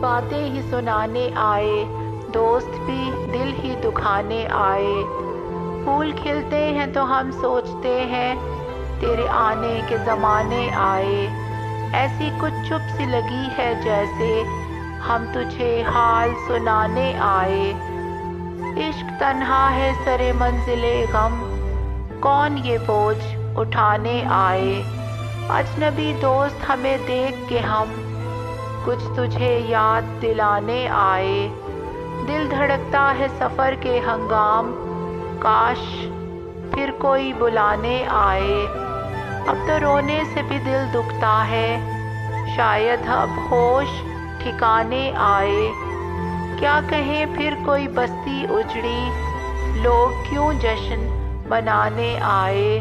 باتیں ہی سنانے آئے، دوست بھی دل ہی دکھانے آئے۔ پھول کھلتے ہیں تو ہم سوچتے ہیں تیرے آنے کے زمانے آئے، ایسی کچھ چپ سی لگی ہے جیسے ہم تجھے حال سنانے آئے۔ عشق تنہا ہے سرے منزل غم، کون یہ بوجھ اٹھانے آئے۔ اجنبی دوست ہمیں دیکھ کے ہم کچھ تجھے یاد دلانے آئے۔ دل دھڑکتا ہے سفر کے ہنگام، کاش پھر کوئی بلانے آئے۔ اب تو رونے سے بھی دل دکھتا ہے، شاید اب ہوش ٹھکانے آئے۔ کیا کہیں پھر کوئی بستی اجڑی، لوگ کیوں جشن منانے آئے۔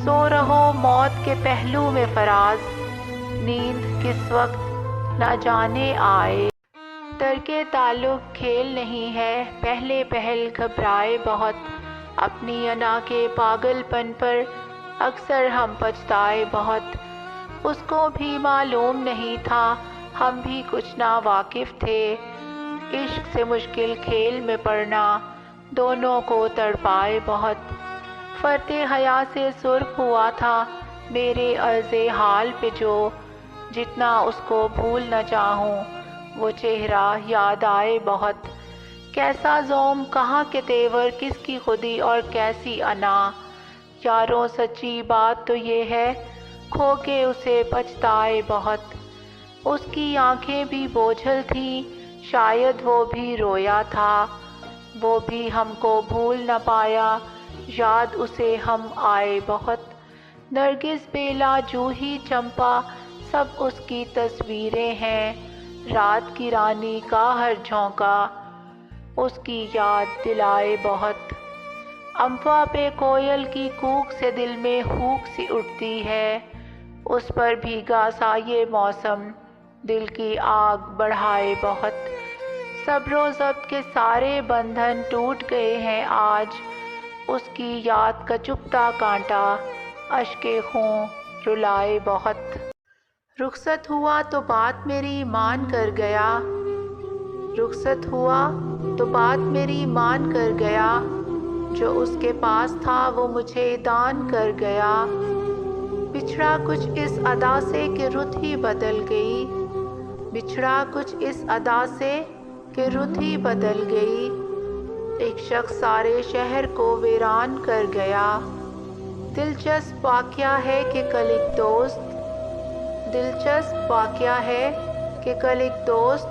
سو رہو موت کے پہلو میں فراز، نیند کس وقت نہ جانے آئے۔ ترک تعلق کھیل نہیں ہے، پہلے پہل گھبرائے بہت، اپنی انا کے پاگل پن پر اکثر ہم پچھتائے بہت۔ اس کو بھی معلوم نہیں تھا ہم بھی کچھ نا واقف تھے، عشق سے مشکل کھیل میں پڑنا دونوں کو تڑپائے بہت۔ فرط حیا سے سرخ ہوا تھا میرے عرض حال پہ جو، جتنا اس کو بھول نہ چاہوں وہ چہرہ یاد آئے بہت۔ کیسا زوم، کہاں کے تیور، کس کی خودی اور کیسی انا، یاروں سچی بات تو یہ ہے کھو کے اسے پچھتائے بہت۔ اس کی آنکھیں بھی بوجھل تھیں، شاید وہ بھی رویا تھا، وہ بھی ہم کو بھول نہ پایا، یاد اسے ہم آئے بہت۔ نرگس، بیلا، جوہی، چمپا سب اس کی تصویریں ہیں، رات کی رانی کا ہر جھونکا اس کی یاد دلائے بہت۔ اموا پہ کوئل کی کوک سے دل میں ہوک سی اٹھتی ہے، اس پر بھیگا سا یہ موسم دل کی آگ بڑھائے بہت۔ صبر و ضبط کے سارے بندھن ٹوٹ گئے ہیں آج، اس کی یاد کا چبھتا کانٹا اشک خوں رلائے بہت۔ رخصت ہوا تو بات میری مان کر گیا، رخصت ہوا تو بات میری مان کر گیا، جو اس کے پاس تھا وہ مجھے دان کر گیا۔ بچھڑا کچھ اس ادا سے کہ رت ہی بدل گئی، بچھڑا کچھ اس ادا سے کہ رت ہی بدل گئی، ایک شخص سارے شہر کو ویران کر گیا۔ دلچسپ واقعہ ہے کہ کل ایک دوست، دلچسپ واقعہ ہے کہ کل ایک دوست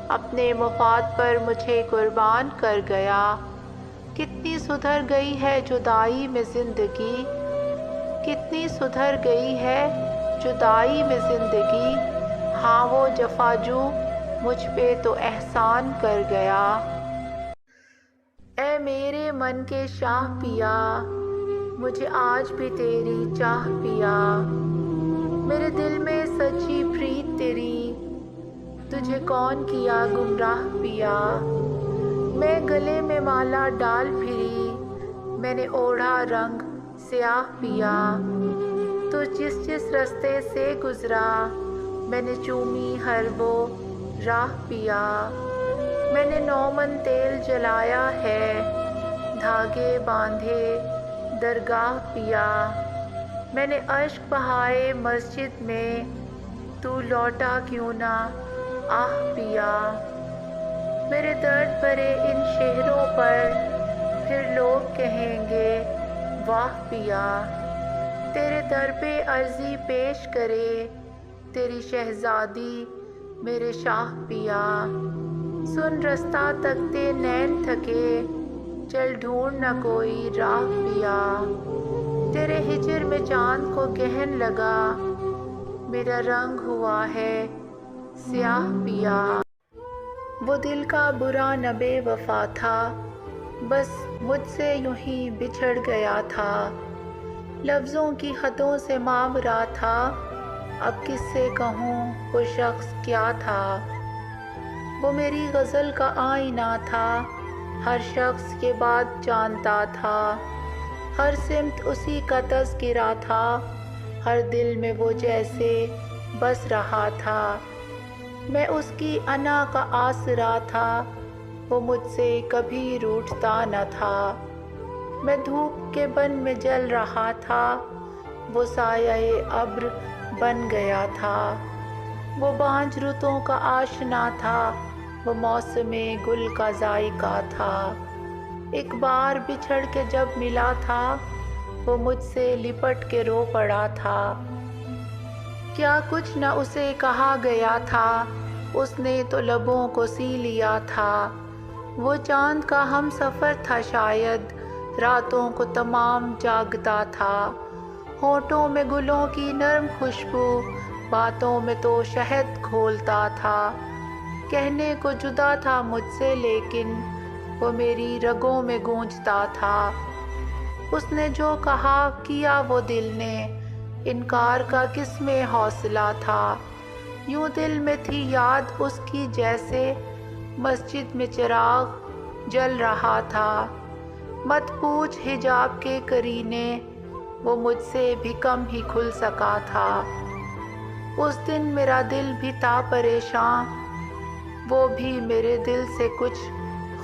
اپنے مفاد پر مجھے قربان کر گیا۔ کتنی سدھر گئی ہے جدائی میں زندگی، کتنی سدھر گئی ہے جدائی میں زندگی، ہاں وہ جفا جو مجھ پہ تو احسان کر گیا۔ اے میرے من کے شاہ پیا، مجھے آج بھی تیری چاہ پیا، میرے دل میں سچی پریت تیری، تجھے کون کیا گمراہ پیا۔ میں گلے میں مالا ڈال پھری، میں نے اوڑھا رنگ سیاہ پیا، تو جس جس رستے سے گزرا میں نے چومی ہر وہ راہ پیا۔ میں نے 9 من تیل جلایا ہے، دھاگے باندھے درگاہ پیا، میں نے اشک بہائے مسجد میں، تو لوٹا کیوں نہ آہ پیا۔ میرے درد بھرے ان شہروں پر پھر لوگ کہیں گے واہ پیا، تیرے در پہ عرضی پیش کرے تیری شہزادی میرے شاہ پیا۔ سن رستہ تکتے نین تھکے، چل ڈھونڈ نہ کوئی راہ پیا، تیرے ہجر میں چاند کو گہن لگا، میرا رنگ ہوا ہے سیاہ پیا۔ وہ دل کا برا نہ بے وفا تھا، بس مجھ سے یوں ہی بچھڑ گیا تھا، لفظوں کی حدوں سے ماورا تھا، اب کس سے کہوں وہ شخص کیا تھا۔ وہ میری غزل کا آئینہ تھا، ہر شخص یہ بات جانتا تھا، ہر سمت اسی کا تذکرہ تھا، ہر دل میں وہ جیسے بس رہا تھا۔ میں اس کی انا کا آسرا تھا، وہ مجھ سے کبھی روٹھتا نہ تھا۔ میں دھوپ کے بن میں جل رہا تھا، وہ سایہ ابر بن گیا تھا۔ وہ بانجھ رتوں کا آشنا تھا، وہ موسم گل کا ذائقہ تھا۔ ایک بار بچھڑ کے جب ملا تھا، وہ مجھ سے لپٹ کے رو پڑا تھا۔ کیا کچھ نہ اسے کہا گیا تھا، اس نے تو لبوں کو سی لیا تھا۔ وہ چاند کا ہم سفر تھا شاید، راتوں کو تمام جاگتا تھا۔ ہونٹوں میں گلوں کی نرم خوشبو، باتوں میں تو شہد گھولتا تھا۔ کہنے کو جدا تھا مجھ سے لیکن وہ میری رگوں میں گونجتا تھا۔ اس نے جو کہا کیا وہ دل نے، انکار کا کس میں حوصلہ تھا۔ یوں دل میں تھی یاد اس کی جیسے مسجد میں چراغ جل رہا تھا۔ مت پوچھ حجاب کے کرینے، وہ مجھ سے بھی کم ہی کھل سکا تھا۔ اس دن میرا دل بھی تھا پریشاں، وہ بھی میرے دل سے کچھ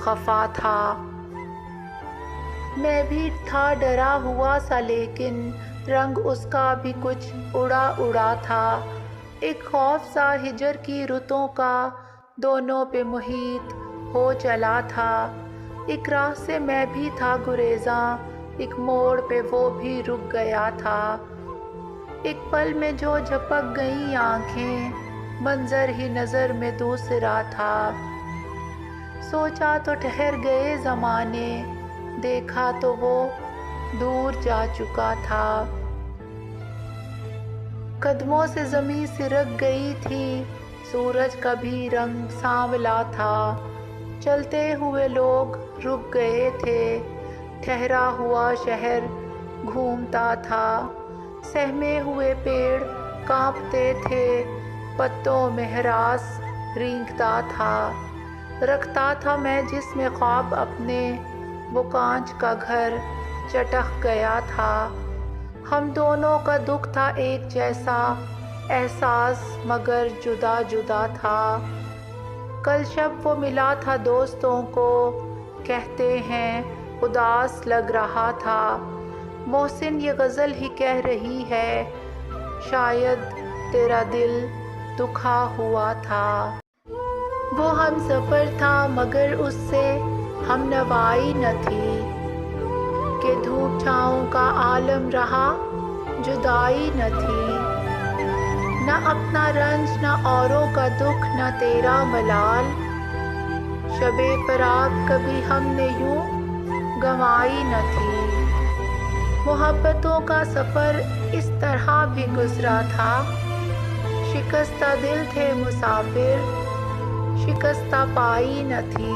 خفا تھا۔ میں بھی تھا ڈرا ہوا سا لیکن رنگ اس کا بھی کچھ اڑا اڑا تھا۔ ایک خوف سا ہجر کی رتوں کا دونوں پہ محیط ہو چلا تھا۔ ایک راہ سے میں بھی تھا گریزاں، ایک موڑ پہ وہ بھی رک گیا تھا۔ ایک پل میں جو جھپک گئیں آنکھیں، منظر ہی نظر میں دوسرا تھا۔ سوچا تو ٹھہر گئے زمانے، دیکھا تو وہ دور جا چکا تھا۔ قدموں سے زمیں سرک گئی تھی، سورج کا بھی رنگ سانولا تھا۔ چلتے ہوئے لوگ رک گئے تھے، ٹھہرا ہوا شہر گھومتا تھا۔ سہمے ہوئے پیڑ کانپتے تھے، پتوں میں ہراس رینگتا تھا۔ رکھتا تھا میں جس میں خواب اپنے، وہ کانچ کا گھر چٹخ گیا تھا۔ ہم دونوں کا دکھ تھا ایک جیسا، احساس مگر جدا جدا تھا۔ کل شب وہ ملا تھا دوستوں کو، کہتے ہیں اداس لگ رہا تھا۔ محسن یہ غزل ہی کہہ رہی ہے، شاید تیرا دل دکھا ہوا تھا۔ وہ ہم سفر تھا مگر اس سے ہم نوائی نہ تھی، کہ دھوپ چھاؤں کا عالم رہا جدائی نہ تھی۔ نہ اپنا رنج نہ اوروں کا دکھ نہ تیرا ملال، شب فراق کبھی ہم نے یوں گنوائی نہ تھی۔ محبتوں کا سفر اس طرح بھی گزرا تھا، شکستہ دل تھے مسافر، شکستہ پائی نہ تھی۔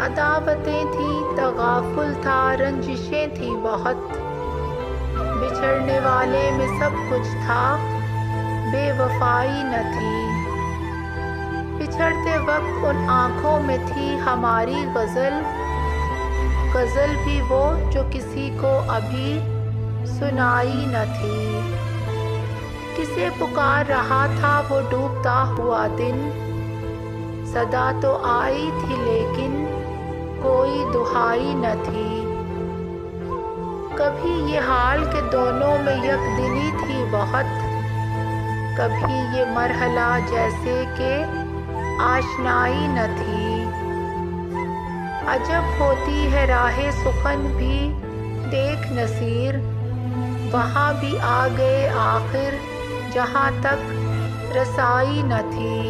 عداوتیں تھیں تغافل تھا، رنجشیں تھیں بہت، بچھڑنے والے میں سب کچھ تھا، بے وفائی نہ تھی۔ بچھڑتے وقت ان آنکھوں میں تھی ہماری غزل، غزل بھی وہ جو کسی کو ابھی سنائی نہ تھی۔ کسے پکار رہا تھا وہ ڈوبتا ہوا دن، صدا تو آئی تھی لیکن کوئی دہائی نہ تھی۔ کبھی یہ حال کہ دونوں میں یک دلی تھی بہت، کبھی یہ مرحلہ جیسے کہ آشنائی نہ تھی۔ عجب ہوتی ہے راہ سخن بھی، دیکھ نصیر وہاں بھی آ گئے آخر جہاں تک رسائی نہ تھی۔